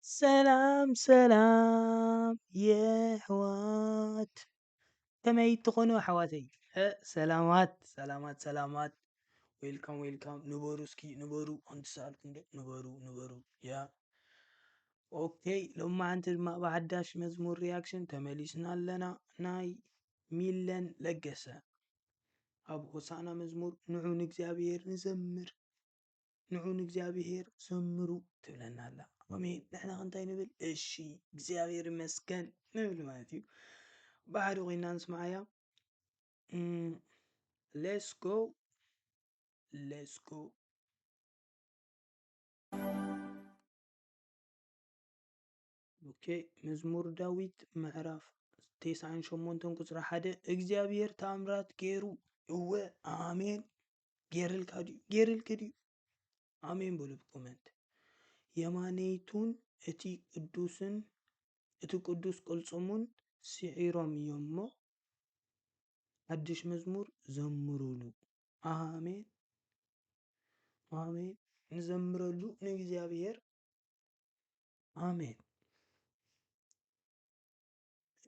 ሰላም ሰላም የሕይወት ከመይ ትኾኑ ኣሕዋተይ ሰላማት ሰላማት ሰላማት ዌልካም ዌልካም ንበሩ እስኪ ንበሩ እንትሰኣልኩም ዶ ንበሩ ያ ኦኬ ሎማዓንቲ ድማ ብሓዳሽ መዝሙር ሪያክሽን ተመሊስና ኣለና ናይ ሚለን ለገሰ ኣብ ሆሳዕና መዝሙር ንዑ ንእግዚኣብሔር ንዘምር ንዑ ንእግዚኣብሔር ዘምሩ ትብለና ኣላ አሜን ንሕና እንታይ ንብል እሺ እግዚአብሔር ይመስገን ንብል ማለት እዩ ባህሪ ኮይና ንስማዓያ ሌትስ ጎ ኦኬ መዝሙር ዳዊት ምዕራፍ 98 ቁፅሪ 1 እግዚአብሔር ተኣምራት ገይሩ እወ አሜን ገይርልካ ድዩ አሜን በሉ ብኮመንት የማነይቱን እቲ ቅዱስ ቅልጽሙን ስዒሮም እዮም እሞ ሓድሽ መዝሙር ዘምሩሉ አሜን አሜን ንዘምረሉ ንእግዚአብሔር አሜን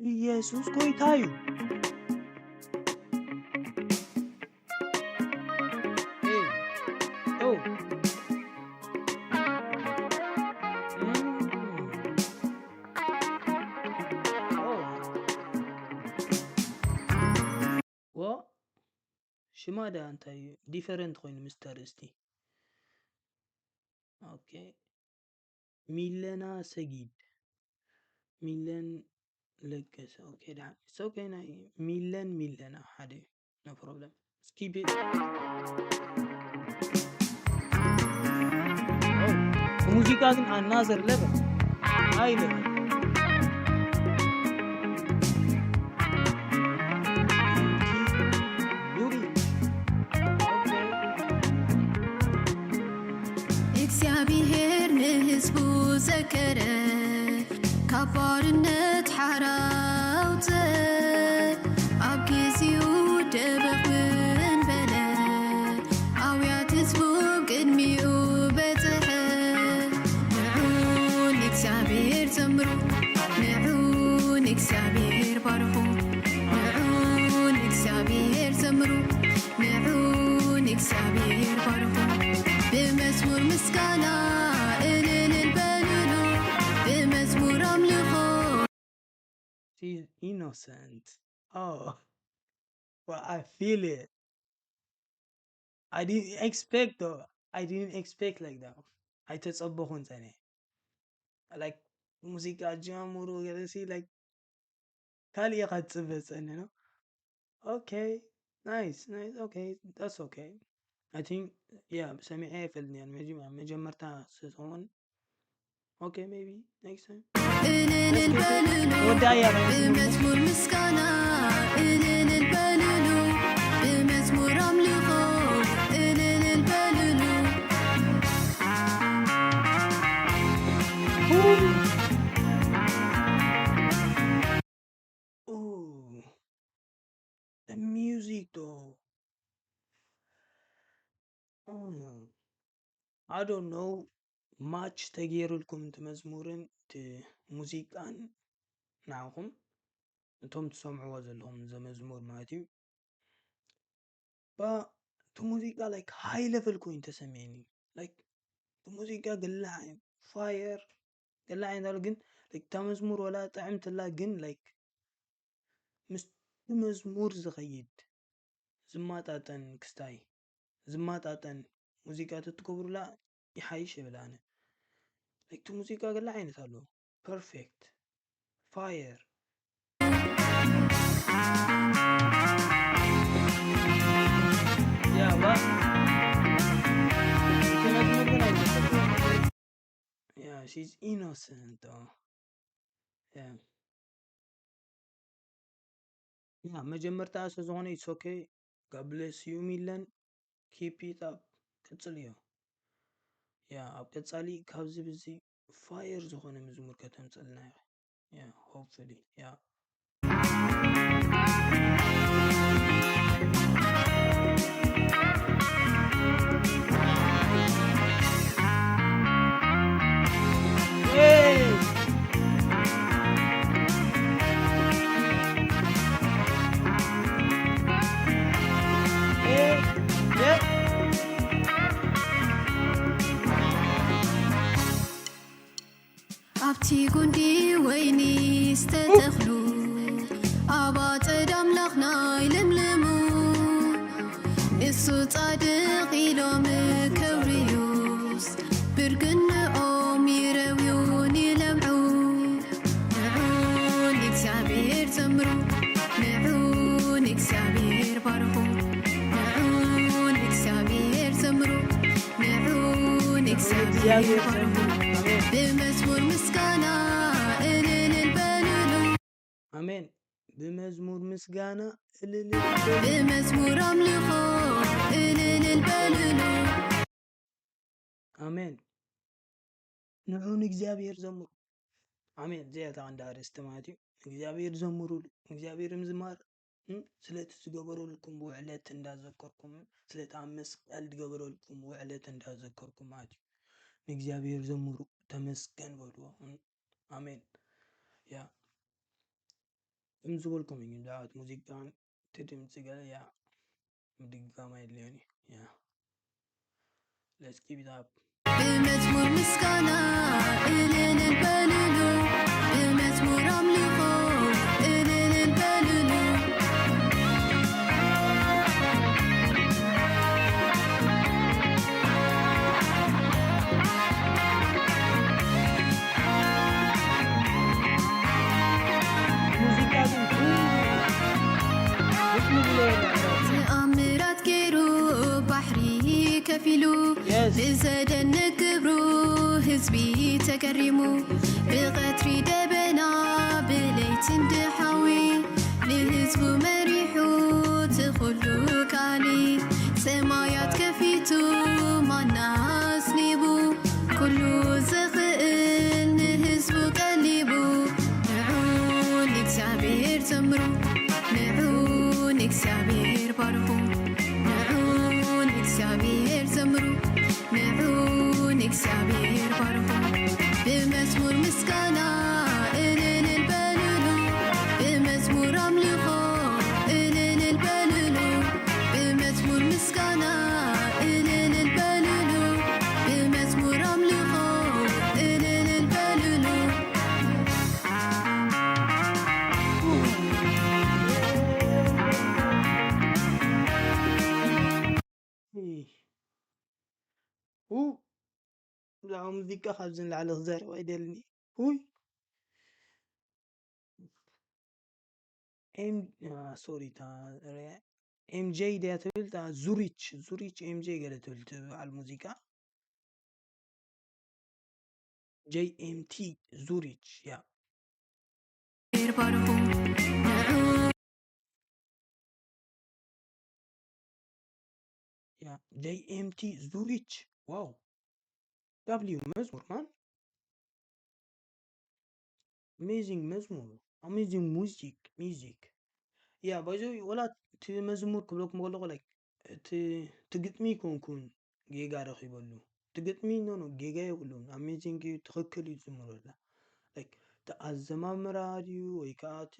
ኢየሱስ ጌታ እዩ ሽማዳ እንታይ ዲፈረንት ኮይኑ ምስተር እስቲ ኦኬ ሚለና ሰጊድ ሚለን ለገሰ ኦኬ ዳ ሶ ከና ሚለና ሓደ ኖ ፕሮብለም ስኪፕ ሙዚቃ ግን አናዘር ለበል አይለ እግዚአብሔር ንህዝቡ ዘከረ ካብ ባርነት ሓራውተ ኣብ ጊዜኡ ደበኽብን በለ ኣውያት ህዝቡ ቅድሚኡ በፅሐ ንዑን እግዚአብሔር ዘምሩ ንዑን እግዚአብሔር ባርኹ ንዑን እግዚአብሔር ዘምሩ ንዑን እግዚአብሔር ባርኹ በመዝሙር ምስጋና እልል በሉሉ በመዝሙር አምልኮ She's innocent. Oh, well, I feel it. I didn't expect like that. I just abhorrent ane. Like music ጀምሩ ገለሲ like ካሊ ያቀጽበስ ane no. Okay, nice. Okay, that's okay. I think yeah, ሰሚዐ ይፈልኝ መጀመርታ ሰውን okay maybe next time. እልል በሉሉ በመዝሙር ምስጋና እልል በሉሉ በመዝሙር አምልኮ እልል በሉሉ Oh, the music though. I don't know much ተገይሩልኩም እቲ መዝሙርን እቲ ሙዚቃን ናኹም እንቶም ትሰምዕዎ ዘለኹም ዘመዝሙር ማለት እዩ እቲ ሙዚቃ like high level ኮይኑ ተሰሚዕኒ like እቲ ሙዚቃ ገላዕ ፋየር ገላዕ እንዳሉ ግን like እታ መዝሙር ወላ ጣዕምትላ ግን like ምስ መዝሙር ዝኸይድ ዝማጣጠን ክስታይ ዝማጣጠን ሙዚቃ ትትገብሩላ ይሓይሽ ይብላነ like the ሙዚቃ ገላ አይነት አለው perfect fire yeah but yeah she's innocent though yeah መጀመርታ ስለሆነ it's okay God bless you ሚለን keep it up ቅጽልዮ ያ ኣብ ቀጻሊ ካብዚ ብዚ ፋየር ዝኾነ መዝሙር ከተምጽልና ያ ሆፕፉሊ ያ Hey! ኣብቲ ጉንዲ ወይኒ ዝተተኽሉ ኣባፀድ ኣምላኽና ይልምልሙ ንሱ ጻድቕ ኢሎም ከብርዩስ ብርግንኦም ይረውዩን ይለምዑ ንዑን እግዚኣብሔር ዘምሩ ንዑን እግዚኣብሔር ባርኹ ንዑን እግዚአብሔር ዘምሩ ንዑን እግዚአብሔር ባርኹ በመዝሙር ምስጋና እልል በልሉ አሜን። በመዝሙር ምስጋና እልል በመዝሙር አምልኾ እልል በልሉ አሜን። ንዑን እግዚአብሔር ዘምሩ አሜን። ዚያታ እንዳርስተ ማለት እዩ እግዚአብሔር ዘምሩሉ እግዚአብሔር ምዝማር ስለቲ ዝገበረልኩም ውዕለት እንዳዘከርኩም ስለቲ ኣብ መስቀል ዝገበረልኩም ውዕለት እንዳዘከርኩም ማለት እዩ ንእግዚአብሔር ዘምሩ ተመስገን በልዎ አሜን። ያ ዝብልኩም እዩ ዛት ሙዚቃ ትድምፂ ገለ ያ ድጋማ የድልዮኒ ያ ሌትስ ኪፕ ኢት አፕ በመዝሙር ምስጋና እልል በልሉ በመዝሙር አምልኾ እልል በልሉ ሙዚቃ ግን ተኣምራት ገይሩ ባሕሪ ከፊሉ ብዘደንቅ ግብሩ ህዝቢ ተገሪሙ ብቐትሪ ደበና ብለይቲ እንድሓዊ ንህዝቡ መሪሑ ትኹሉ ካሊ ሰማያት ከፊቱ ማና ኣስኒቡ ኩሉ ዝኽእል ንህዝቡ ቀሊቡ ንዑን እግዚኣብሔር ዘምሩ ንዑን እግዚኣብሔር ባርኹ ንዑን እግዚአብሔር ዘምሩ ንዑን እግዚአብሔር ባርኹ በመዝሙር ምስጋና እልል በልሉ በመዝሙር አምልኾ እልል በልሉ በመዝሙር ምስጋና እልል በልሉ በመዝሙር አምልኾ እልል በልሉ ብዛዕባ ሙዚቃ ካብ ዝንላዕለ ክዛረብ ኣይደልኒ ውይ ሶሪ ኤምጄ ድያ ትብል ዙሪች ኤምጄ ገለ ትብል ትበዓል ሙዚቃ JMT ዙሪች ያ ባርኹ ንዑን ያ JMT ዙሪች ዋው ዳብሊዩ መዝሙር ማን አሜዚንግ መዝሙር አሜዚንግ ሙዚክ ያ ባይዞ ወላ እቲ መዝሙር ክብለኩም ከለኹ ላይክ እቲ ግጥሚ ኮንኩን ጌጋ ረኺበሉ እቲ ግጥሚ ኖ ጌጋ የብሉን አሜዚንግ እዩ ትኽክል እዩ ዝምረላ ላይክ እቲ ኣዘማምራ ድዩ ወይ ከዓ እቲ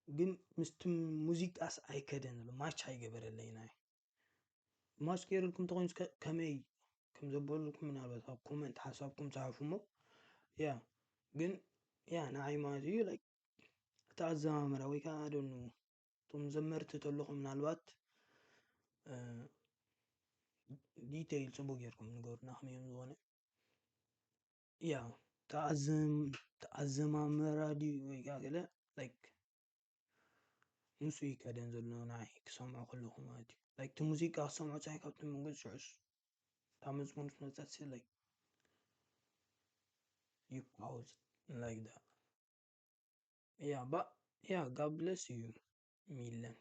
ግን ምስቲ ሙዚቃስ ኣይከደን ዘሎ ማች ኣይገበረለይና ማች ገይረልኩም ተኮይኑ ከመይ ከም ዘበሉኩም ምናልባት ኣብ ኮመንት ሓሳብኩም ፀሓፉሞ ያ ግን ያ ንዓይ ማለት እዩ ላይክ እቲ ኣዘማምራ ወይ ከዓ ደኑ እቶም ዘመርቲ ተለኹም ምናልባት ዲቴይል ፅቡቅ ጌርኩም ንገሩና ከመይ ዝኾነ ያ ተኣዘማምራ ድዩ ወይ ከዓ ገለ ላይክ ንሱ ይከደን ዘሎ ንዓይ ክሰምዖ ከለኹ ማለት እዩ ላይክ እቲ ሙዚቃ ክሰምዖ ፀሓይ ካብቲ መንገዲ ሽዑስ እታ መዝሙር መፅኣት ሲ ላይክ you pause like that yeah God bless you Milan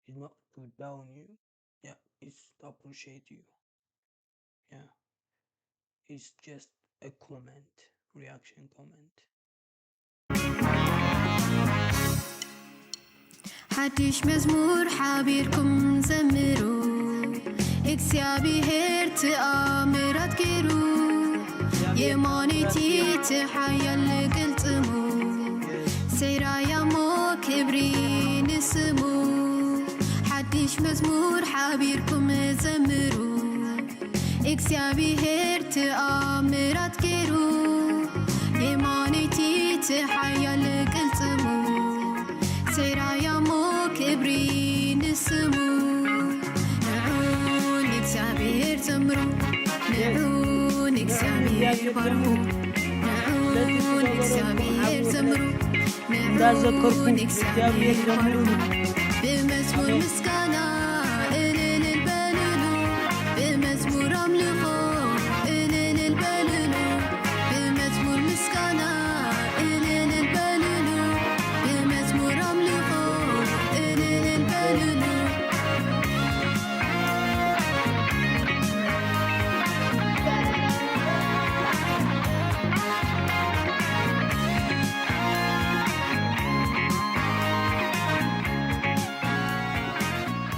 it's not to down you yeah it's to appreciate you yeah it's just a comment reaction comment ሓድሽ መዝሙር ሓቢርኩም ዘምሩ እግዚአብሔር ተኣምራት ገይሩ የማነቲ ተሓያል ቅልጥሙ ሴራያሞ ክብሪ ንስሙ ሓድሽ መዝሙር ሓቢርኩም ዘምሩ እግዚኣብሔር ተኣምራት ገይሩ የማነይቲ ተሓያል ቅልጽሙ ሴራያሞ ክብሪ ንስሙ ንዑን እግዚኣብሔር ዘምሩ ንዑን እግዚኣብሔር ባርኩ ንዑን እግዚኣብሔር ዘምሩ ንዑን እግዚአብሔር ባርኩ በመዝሙር ምስጋና እልል በልሉ በመዝሙር አምልኮ እልል በልሉ በመዝሙር ምስጋና እልል በልሉ በመዝሙር አምልኮ እልል በልሉ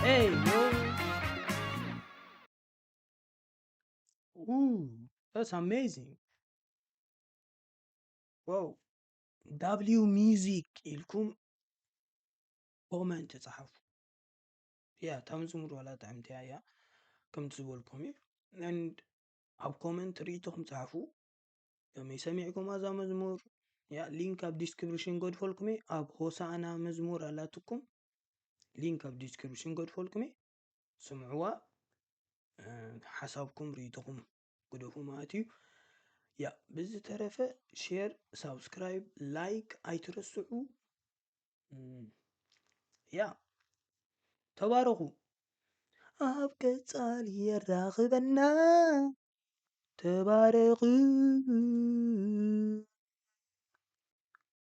Hey, yo. Ooh, that's amazing. Wow. W music ኢልኩም ኮመንት ጻሕፉ ያ ተምዝሙር ዋላ ጣዕምቲ እያ ከምቲ ዝበልኩም እዩ and ኣብ ኮመንት ርኢቶኩም ጻሕፉ ከመይ ሰሚዕኩም ኣዛ መዝሙር ያ ሊንክ ኣብ ዲስክሪፕሽን ጎድፈልኩም እዩ ኣብ ሆሳዕና መዝሙር ኣላትኩም ሊንክ ኣብ ዲስክሪፕሽን ጎድፈልኩም እዩ ስምዕዋ ሓሳብኩም ርኢቶኩም ጉደፉ ማለት እዩ ያ ብዝተረፈ ሼር ሳብስክራይብ ላይክ ኣይትረስዑ ያ ተባረኹ ኣብ ቀጻሊ የራኽበና ተባረኹ